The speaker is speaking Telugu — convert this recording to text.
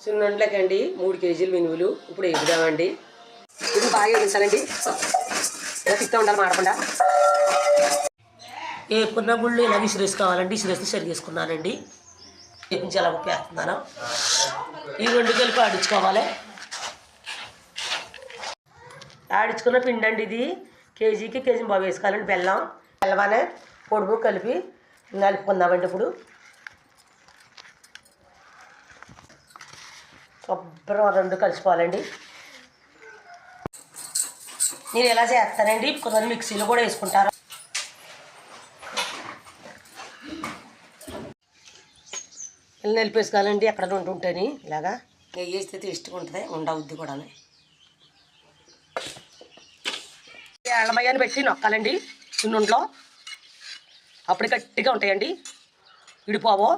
సున్నుండలకండి 3 కేజీలు మినుములు ఇప్పుడు ఎగుదామండి. ఇది బాగా వేయించాలండి, ఇలా తిక్తా ఉండాలి మాడకుండా. వేపుకున్న గుళ్ళు ఇలా విసిరేసుకోవాలండి. విసిరేసి సరిగేసుకున్నానండి. వేపించి ఎలా ఉప్పేస్తున్నాను. ఈ 2 కలిపి ఆడించుకోవాలి. ఆడించుకున్న పిండి అండి ఇది. కేజీకి కేజీ బాగా వేసుకోవాలండి. బెల్లమనే పొడుపు కలిపి కలుపుకుందామండి. ఇప్పుడు కొబ్బరి 2 కలుసుకోవాలండి. నేను ఎలా చేస్తానండి, కొంతమంది మిక్సీలో కూడా వేసుకుంటారు. ఇలా నిలిపేసుకోవాలండి. ఎక్కడ ఉంటుంటేని ఇలాగా నెయ్యి వేస్తే టేస్ట్గా ఉంటుంది, ఉండవుద్ది కూడా. ఎళ్ళమయ్యాన్ని పెట్టి నొక్కాలండి సున్నుండలో, అప్పుడు గట్టిగా ఉంటాయండి, విడిపోవో.